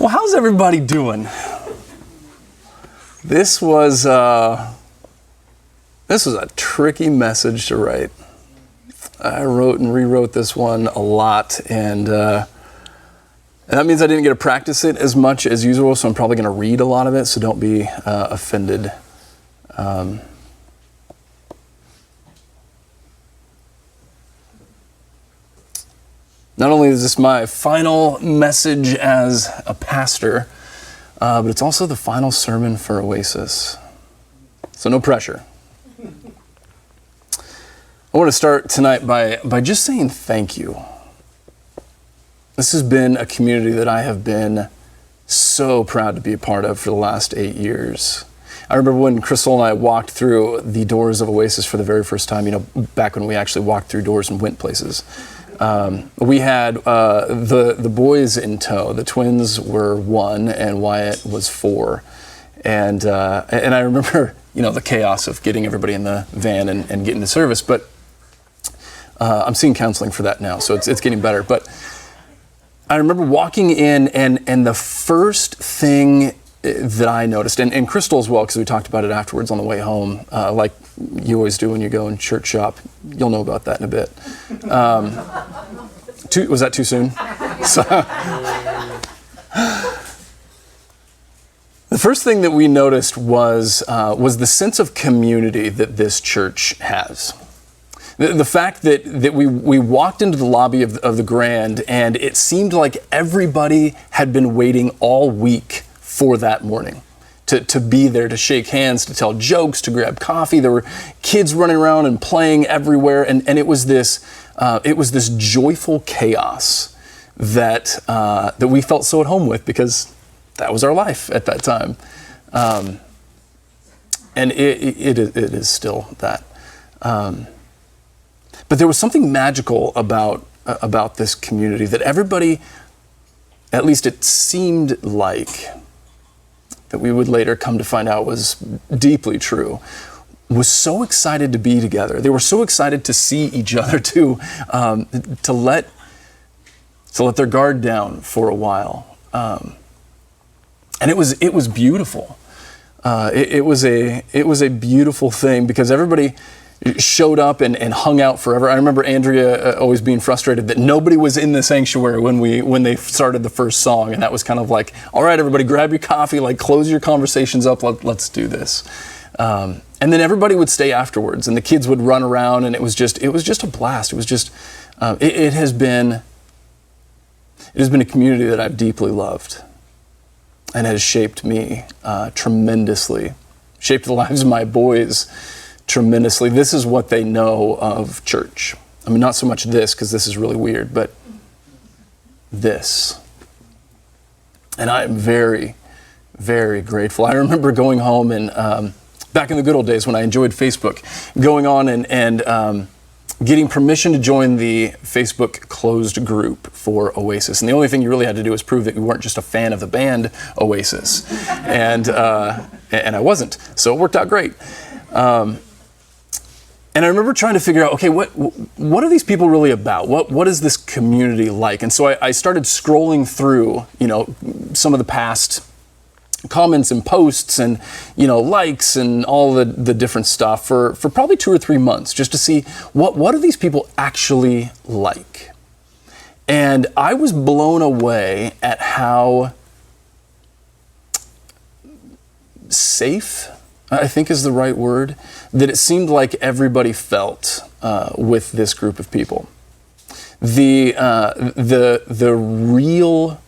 Well, how's everybody doing? This was a tricky message to write. I wrote and rewrote this one a lot, and that means I didn't get to practice it as much as usual, so I'm probably going to read a lot of it, so don't be offended. Not only is this my final message as a pastor, but it's also the final sermon for Oasis. So no pressure. I want to start tonight by just saying thank you. This has been a community that I have been so proud to be a part of for the last 8 years. I remember when Crystal and I walked through the doors of Oasis for the very first time, back when we actually walked through doors and went places. We had the boys in tow. The twins were 1 and Wyatt was 4. And I remember, the chaos of getting everybody in the van and getting to service. But I'm seeing counseling for that now, so it's getting better. But I remember walking in and the first thing that I noticed, and Crystal as well, because we talked about it afterwards on the way home, like you always do when you go and church shop. You'll know about that in a bit. Was that too soon? The first thing that we noticed was the sense of community that this church has. The fact that we walked into the lobby of the Grand, and it seemed like everybody had been waiting all week for that morning to be there, to shake hands, to tell jokes, to grab coffee. There were kids running around and playing everywhere, and it was this joyful chaos that we felt so at home with, because that was our life at that time, and it is still that. But there was something magical about this community that everybody, at least it seemed like, that we would later come to find out was deeply true, was so excited to be together. They were so excited to see each other, to let their guard down for a while, and it was beautiful. It was a beautiful thing, because everybody showed up and hung out forever. I remember Andrea always being frustrated that nobody was in the sanctuary when they started the first song, and that was kind of like, all right, everybody, grab your coffee, like close your conversations up, let's do this. And then everybody would stay afterwards, and the kids would run around, and it was just a blast. It was just it has been a community that I've deeply loved, and has shaped me tremendously, shaped the lives of my boys tremendously. This is what they know of church. I mean, not so much this, because this is really weird, but this. And I am very, very grateful. I remember going home and back in the good old days when I enjoyed Facebook, going on and getting permission to join the Facebook closed group for Oasis. And the only thing you really had to do was prove that you weren't just a fan of the band Oasis. And I wasn't. So it worked out great. And I remember trying to figure out, okay, what are these people really about? What is this community like? And so I started scrolling through, some of the past comments and posts and, likes and all the different stuff for probably 2 or 3 months, just to see what are these people actually like. And I was blown away at how safe, I think is the right word, that it seemed like everybody felt with this group of people. The real,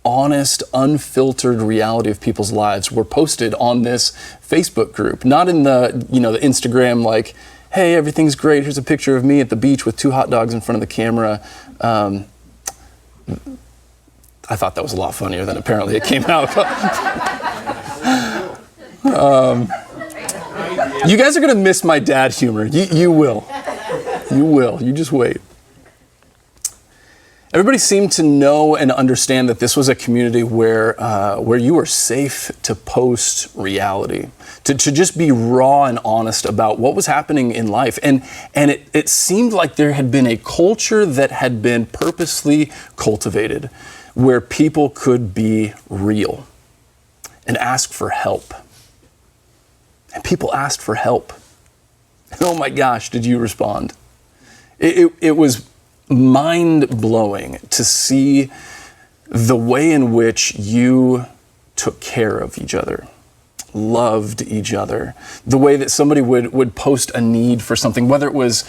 honest, unfiltered reality of people's lives were posted on this Facebook group, not in the the Instagram, like, hey, everything's great, here's a picture of me at the beach with 2 hot dogs in front of the camera. I thought that was a lot funnier than apparently it came out. You guys are going to miss my dad humor. You will. You will. You just wait. Everybody seemed to know and understand that this was a community where you were safe to post reality, to just be raw and honest about what was happening in life. And it seemed like there had been a culture that had been purposely cultivated, where people could be real and ask for help. And people asked for help. And oh my gosh, did you respond? It was mind-blowing to see the way in which you took care of each other, loved each other, the way that somebody would post a need for something, whether it was,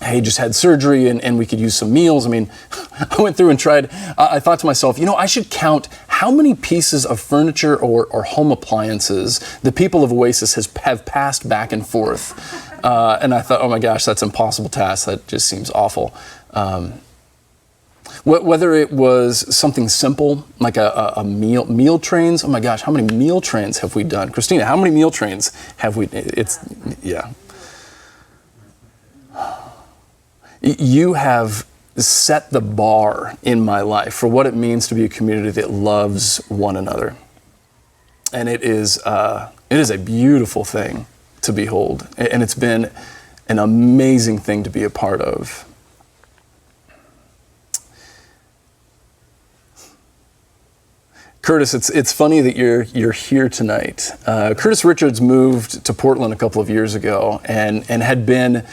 hey, just had surgery and we could use some meals. I mean, I went through and tried, I thought to myself, I should count how many pieces of furniture or home appliances the people of Oasis have passed back and forth. And I thought, oh my gosh, that's an impossible task. That just seems awful. Whether it was something simple, like a meal trains. Oh my gosh, how many meal trains have we done? Christina, how many meal trains have we, yeah. You have set the bar in my life for what it means to be a community that loves one another. And it is a beautiful thing to behold. And it's been an amazing thing to be a part of. Curtis, it's funny that you're here tonight. Curtis Richards moved to Portland a couple of years ago and had been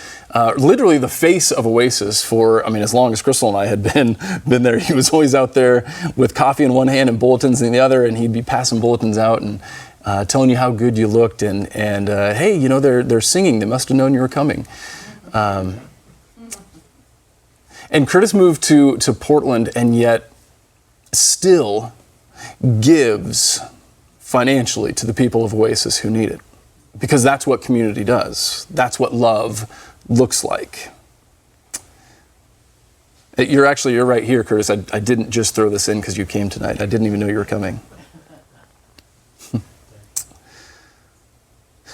literally the face of Oasis for, as long as Crystal and I had been there. He was always out there with coffee in one hand and bulletins in the other, and he'd be passing bulletins out and telling you how good you looked and hey, they're singing. They must have known you were coming. And Curtis moved to Portland, and yet still gives financially to the people of Oasis who need it. Because that's what community does. That's what love looks like. You're right here, Curtis. I didn't just throw this in because you came tonight. I didn't even know you were coming.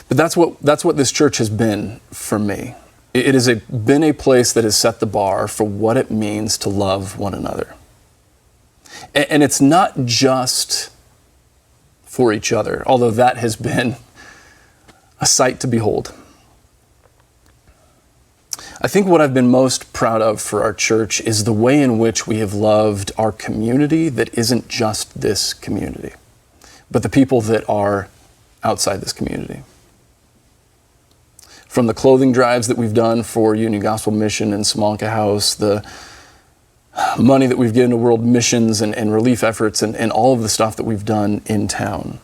But that's what this church has been for me. It has been a place that has set the bar for what it means to love one another. And it's not just for each other, although that has been a sight to behold. I think what I've been most proud of for our church is the way in which we have loved our community that isn't just this community, but the people that are outside this community. From the clothing drives that we've done for Union Gospel Mission and Smonka House, the money that we've given to world missions and relief efforts and all of the stuff that we've done in town.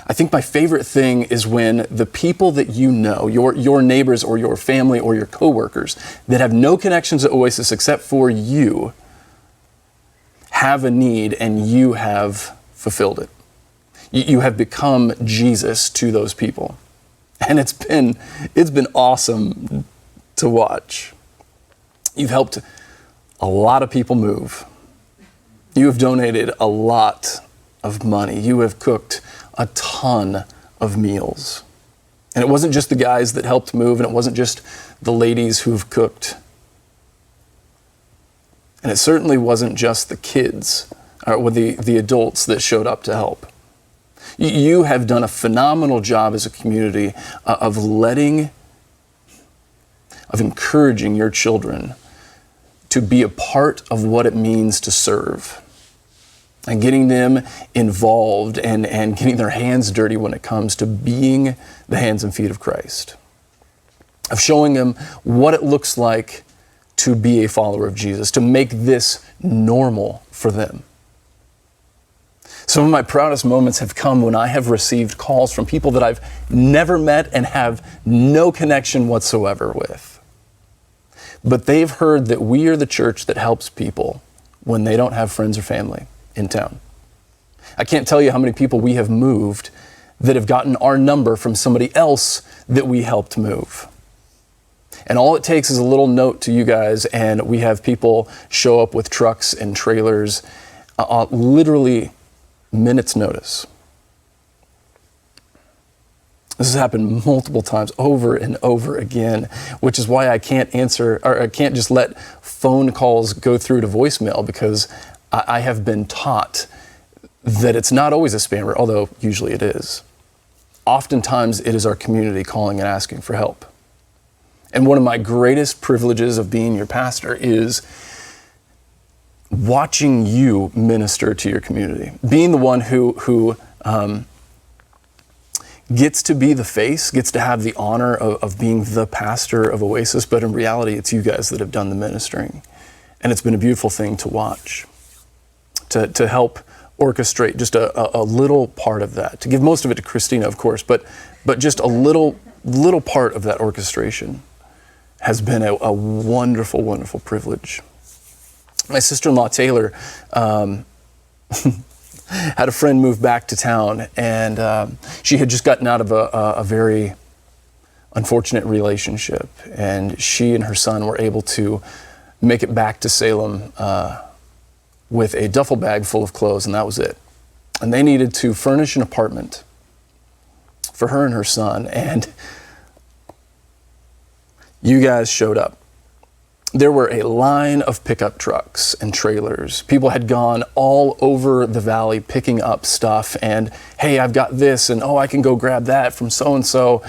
I think my favorite thing is when the people that you know, your neighbors or your family or your coworkers that have no connections to Oasis except for you, have a need and you have fulfilled it. You have become Jesus to those people. And it's been awesome to watch. You've helped a lot of people move. You have donated a lot of money. You have cooked a ton of meals. And it wasn't just the guys that helped move, and it wasn't just the ladies who've cooked. And it certainly wasn't just the kids or the adults that showed up to help. You have done a phenomenal job as a community of encouraging your children to be a part of what it means to serve and getting them involved and getting their hands dirty when it comes to being the hands and feet of Christ, of showing them what it looks like to be a follower of Jesus, to make this normal for them. Some of my proudest moments have come when I have received calls from people that I've never met and have no connection whatsoever with. But they've heard that we are the church that helps people when they don't have friends or family in town. I can't tell you how many people we have moved that have gotten our number from somebody else that we helped move. And all it takes is a little note to you guys, and we have people show up with trucks and trailers, literally minutes notice. This has happened multiple times over and over again, which is why I can't answer, or I can't just let phone calls go through to voicemail, because I have been taught that it's not always a spammer, although usually it is. Oftentimes it is our community calling and asking for help. And one of my greatest privileges of being your pastor is watching you minister to your community, being the one who gets to be the face, gets to have the honor of being the pastor of Oasis, but in reality, it's you guys that have done the ministering. And it's been a beautiful thing to watch, to help orchestrate just a little part of that, to give most of it to Christina, of course, but just a little part of that orchestration has been a wonderful, wonderful privilege. My sister-in-law, Taylor, had a friend move back to town, and she had just gotten out of a very unfortunate relationship, and she and her son were able to make it back to Salem with a duffel bag full of clothes, and that was it. And they needed to furnish an apartment for her and her son, and you guys showed up. There were a line of pickup trucks and trailers. People had gone all over the valley picking up stuff, and hey, I've got this, and oh, I can go grab that from so-and-so.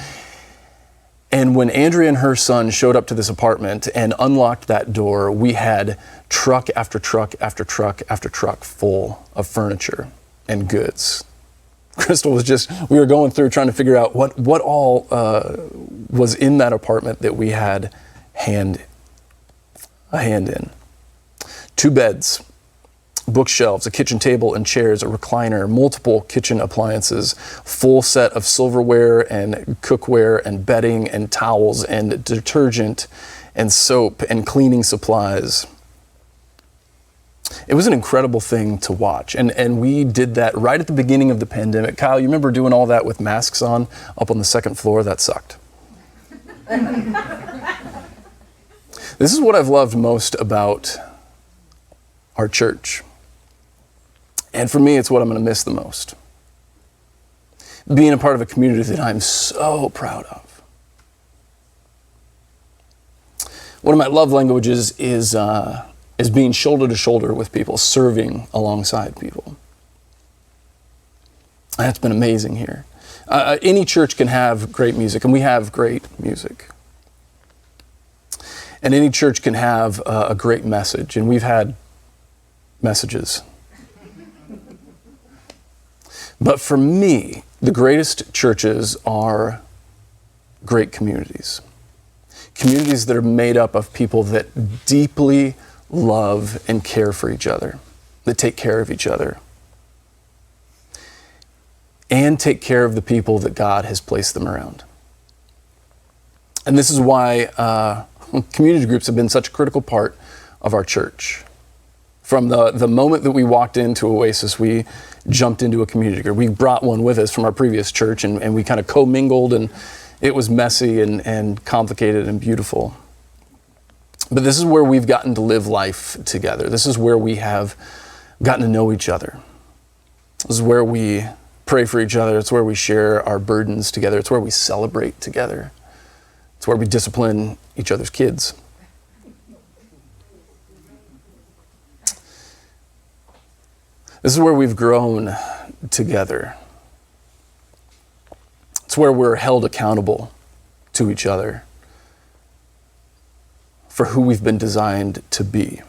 And when Andrea and her son showed up to this apartment and unlocked that door, we had truck after truck after truck after truck full of furniture and goods. Crystal was we were going through trying to figure out what all was in that apartment that we had a hand in. 2 beds, bookshelves, a kitchen table and chairs, a recliner, multiple kitchen appliances, full set of silverware and cookware and bedding and towels and detergent and soap and cleaning supplies. It was an incredible thing to watch. And we did that right at the beginning of the pandemic. Kyle, you remember doing all that with masks on up on the 2nd floor? That sucked. This is what I've loved most about our church. And for me, it's what I'm going to miss the most. Being a part of a community that I'm so proud of. One of my love languages is being shoulder to shoulder with people, serving alongside people. And that's been amazing here. Any church can have great music, and we have great music. And any church can have a great message, and we've had messages. But for me, the greatest churches are great communities. Communities that are made up of people that deeply love and care for each other, that take care of each other, and take care of the people that God has placed them around. And this is why community groups have been such a critical part of our church. From the moment that we walked into Oasis, we jumped into a community group. We brought one with us from our previous church, and we kind of commingled, and it was messy and complicated and beautiful. But this is where we've gotten to live life together. This is where we have gotten to know each other. This is where we pray for each other. It's where we share our burdens together. It's where we celebrate together. It's where we discipline each other's kids. This is where we've grown together. It's where we're held accountable to each other for who we've been designed to be.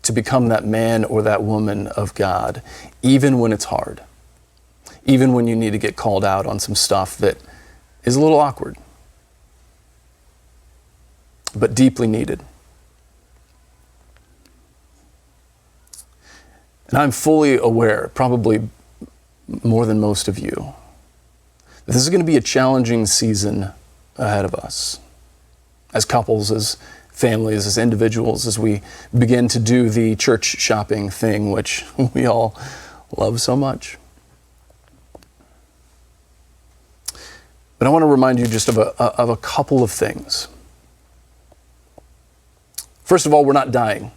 To become that man or that woman of God, even when it's hard. Even when you need to get called out on some stuff that is a little awkward, but deeply needed. And I'm fully aware, probably more than most of you, that this is going to be a challenging season ahead of us. As couples, as families, as individuals, as we begin to do the church shopping thing, which we all love so much. But I want to remind you just of a couple of things. First of all, we're not dying.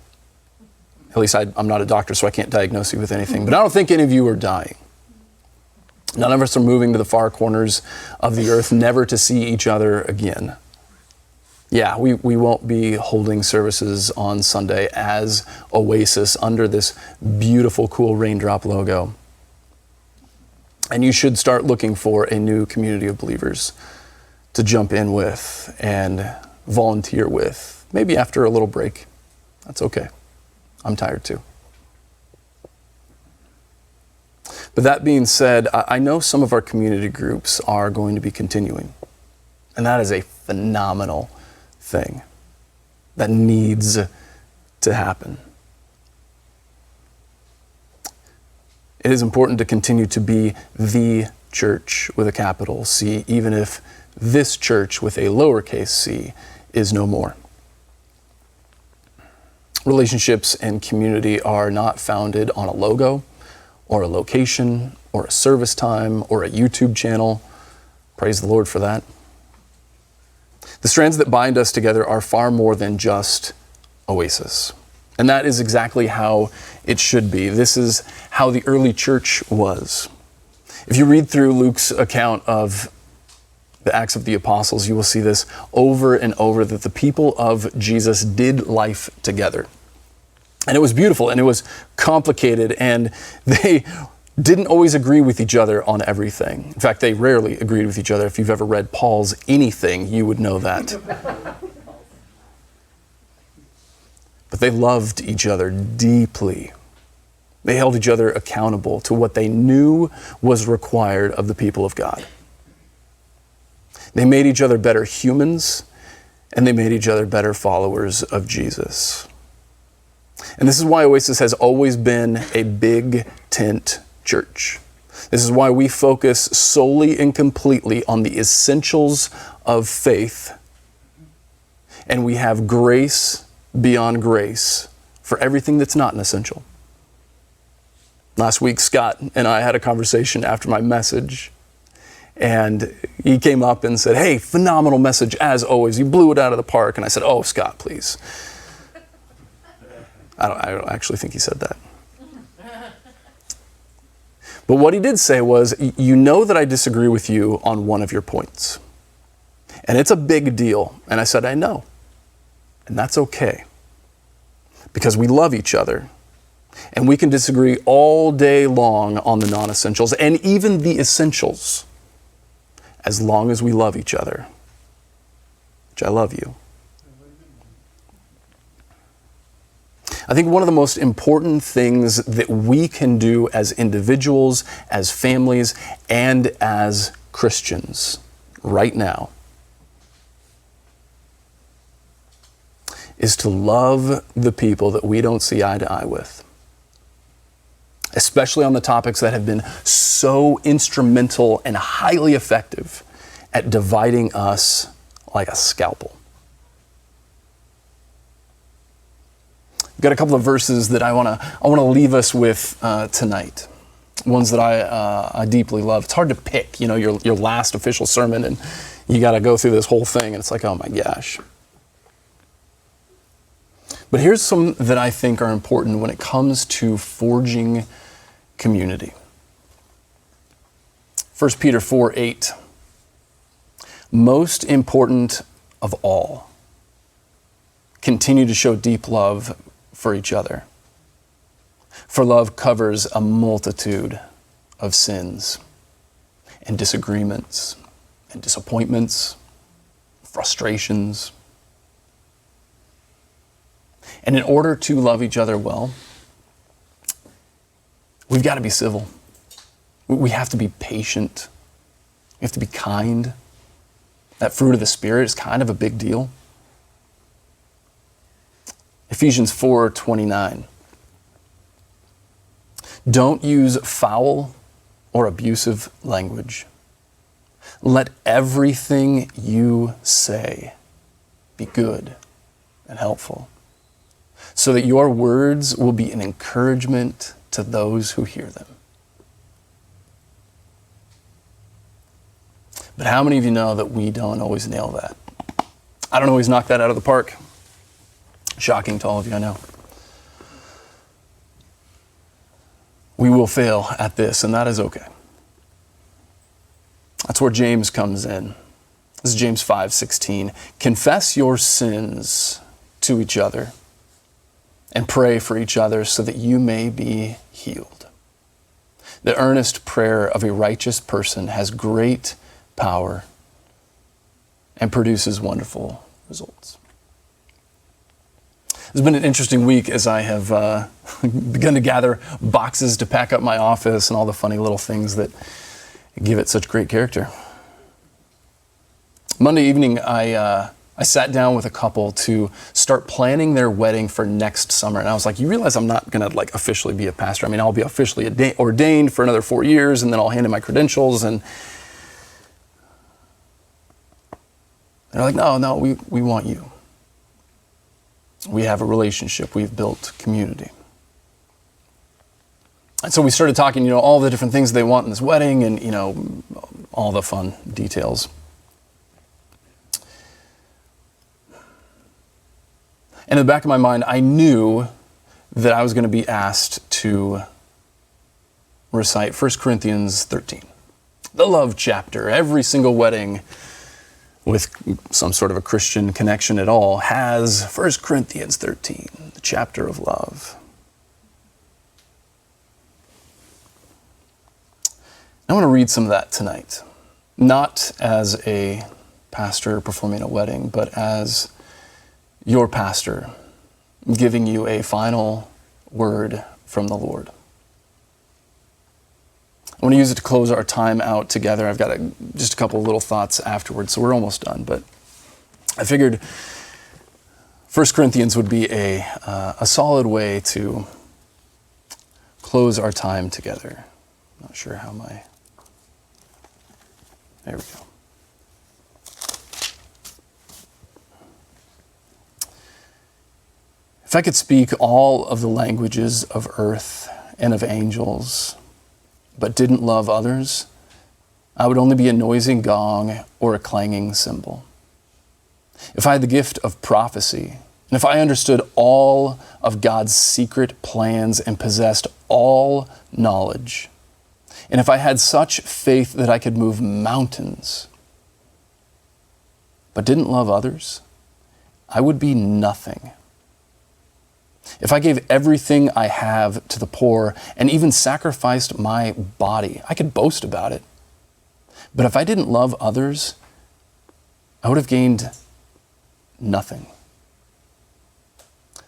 At least I'm not a doctor, so I can't diagnose you with anything. But I don't think any of you are dying. None of us are moving to the far corners of the earth, never to see each other again. Yeah, we won't be holding services on Sunday as Oasis under this beautiful, cool raindrop logo. And you should start looking for a new community of believers to jump in with and volunteer with, maybe after a little break That's okay. I'm tired too. But that being said, I know some of our community groups are going to be continuing. And that is a phenomenal thing that needs to happen. It is important to continue to be the church with a capital C, even if this church with a lowercase c is no more. Relationships and community are not founded on a logo or a location or a service time or a YouTube channel. Praise the Lord for that. The strands that bind us together are far more than just Oasis. And that is exactly how it should be. This is how the early church was. If you read through Luke's account of the Acts of the Apostles, you will see this over and over, that the people of Jesus did life together. And it was beautiful and it was complicated, and they didn't always agree with each other on everything. In fact, they rarely agreed with each other. If you've ever read Paul's anything, you would know that. But they loved each other deeply. They held each other accountable to what they knew was required of the people of God. They made each other better humans, and they made each other better followers of Jesus. And this is why Oasis has always been a big tent church. This is why we focus solely and completely on the essentials of faith. And we have grace beyond grace for everything that's not an essential. Last week, Scott and I had a conversation after my message, and he came up and said, "Hey, phenomenal message as always. You blew it out of the park." And I said, "Oh, Scott, please." I don't actually think he said that. But what he did say was, "You know that I disagree with you on one of your points. And it's a big deal." And I said, "I know. And that's okay. Because we love each other. And we can disagree all day long on the non-essentials and even the essentials, as long as we love each other. Which I love you." I think one of the most important things that we can do as individuals, as families, and as Christians right now is to love the people that we don't see eye to eye with, especially on the topics that have been so instrumental and highly effective at dividing us like a scalpel. I've got a couple of verses that I want to leave us with tonight. Ones that I deeply love. It's hard to pick, your last official sermon, and you got to go through this whole thing, and it's like, oh my gosh. But here's some that I think are important when it comes to forging community. 1 Peter 4:8. Most important of all, continue to show deep love for each other. For love covers a multitude of sins and disagreements and disappointments, frustrations. And in order to love each other well, we've got to be civil. We have to be patient. We have to be kind. That fruit of the Spirit is kind of a big deal. Ephesians 4:29. Don't use foul or abusive language. Let everything you say be good and helpful, so that your words will be an encouragement to those who hear them. But how many of you know that we don't always nail that? I don't always knock that out of the park. Shocking to all of you, I know. We will fail at this, and that is okay. That's where James comes in. This is James 5:16. Confess your sins to each other and pray for each other so that you may be healed. The earnest prayer of a righteous person has great power and produces wonderful results. It's been an interesting week as I have begun to gather boxes to pack up my office and all the funny little things that give it such great character. Monday evening, I sat down with a couple to start planning their wedding for next summer. And I was like, you realize I'm not going to officially be a pastor. I mean, I'll be officially ordained for another 4 years, and then I'll hand in my credentials. And they're like, no, we want you. We have a relationship. We've built community. And so we started talking, all the different things they want in this wedding and, all the fun details. And in the back of my mind, I knew that I was going to be asked to recite 1 Corinthians 13, the love chapter. Every single wedding with some sort of a Christian connection at all has 1 Corinthians 13, the chapter of love. I want to read some of that tonight, not as a pastor performing a wedding, but as your pastor giving you a final word from the Lord. I want to use it to close our time out together. I've got just a couple of little thoughts afterwards, so we're almost done. But I figured 1 Corinthians would be a solid way to close our time together. Not sure how there we go. If I could speak all of the languages of earth and of angels, but didn't love others, I would only be a noisy gong or a clanging cymbal. If I had the gift of prophecy, and if I understood all of God's secret plans and possessed all knowledge, and if I had such faith that I could move mountains, but didn't love others, I would be nothing. If I gave everything I have to the poor and even sacrificed my body, I could boast about it. But if I didn't love others, I would have gained nothing.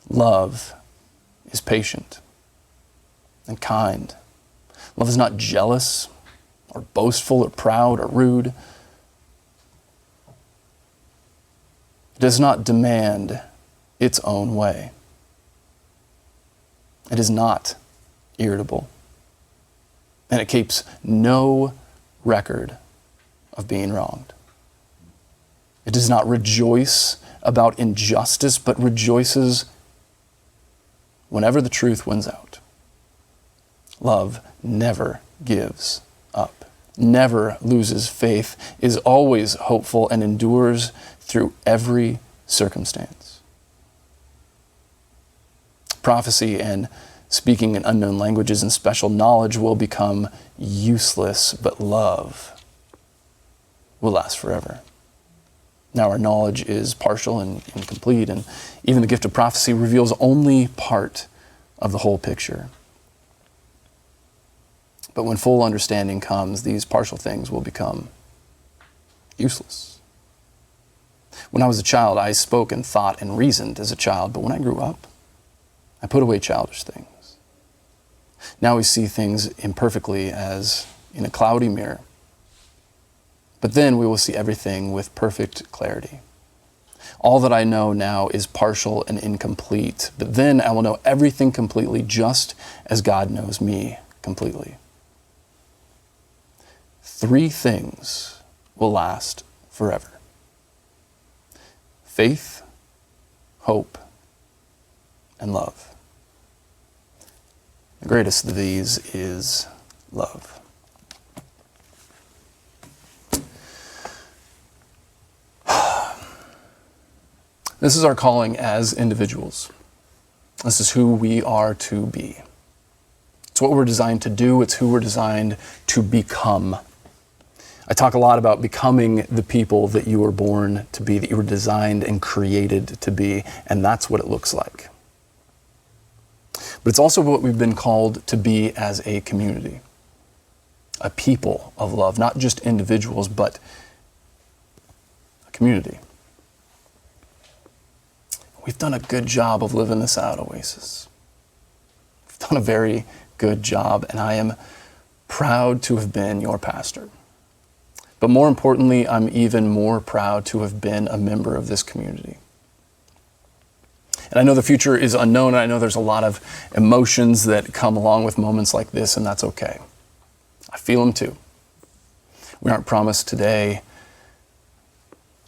Love is patient and kind. Love is not jealous or boastful or proud or rude. It does not demand its own way. It is not irritable, and it keeps no record of being wronged. It does not rejoice about injustice, but rejoices whenever the truth wins out. Love never gives up, never loses faith, is always hopeful, and endures through every circumstance. Prophecy and speaking in unknown languages and special knowledge will become useless, but love will last forever. Now, our knowledge is partial and incomplete, and even the gift of prophecy reveals only part of the whole picture. But when full understanding comes, these partial things will become useless. When I was a child, I spoke and thought and reasoned as a child, but when I grew up, I put away childish things. Now we see things imperfectly as in a cloudy mirror. But then we will see everything with perfect clarity. All that I know now is partial and incomplete, but then I will know everything completely just as God knows me completely. 3 things will last forever: faith, hope, and love. The greatest of these is love. This is our calling as individuals. This is who we are to be. It's what we're designed to do. It's who we're designed to become. I talk a lot about becoming the people that you were born to be, that you were designed and created to be, and that's what it looks like. But it's also what we've been called to be as a community, a people of love, not just individuals, but a community. we've done a good job of living this out, Oasis. We've done a very good job, and I am proud to have been your pastor. But more importantly, I'm even more proud to have been a member of this community. And I know the future is unknown, and I know there's a lot of emotions that come along with moments like this, and that's okay. I feel them too. We aren't promised today.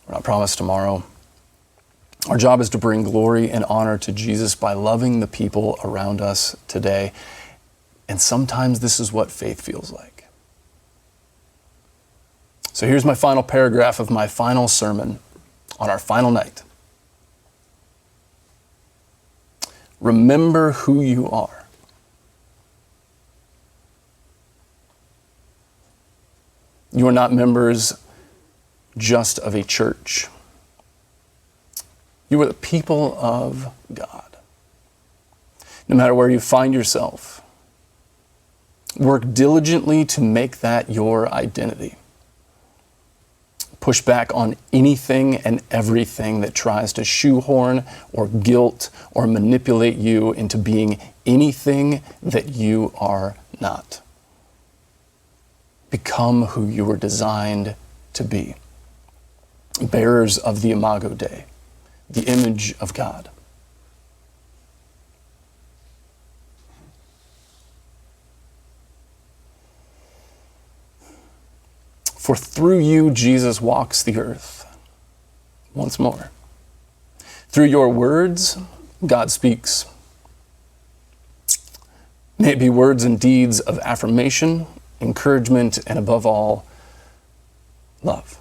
We're not promised tomorrow. Our job is to bring glory and honor to Jesus by loving the people around us today. And sometimes this is what faith feels like. So here's my final paragraph of my final sermon on our final night. Remember who you are. You are not members just of a church. You are the people of God. No matter where you find yourself, work diligently to make that your identity. Push back on anything and everything that tries to shoehorn or guilt or manipulate you into being anything that you are not. Become who you were designed to be. Bearers of the Imago Dei, the image of God. For through you, Jesus walks the earth once more. Through your words, God speaks. May it be words and deeds of affirmation, encouragement, and above all, love.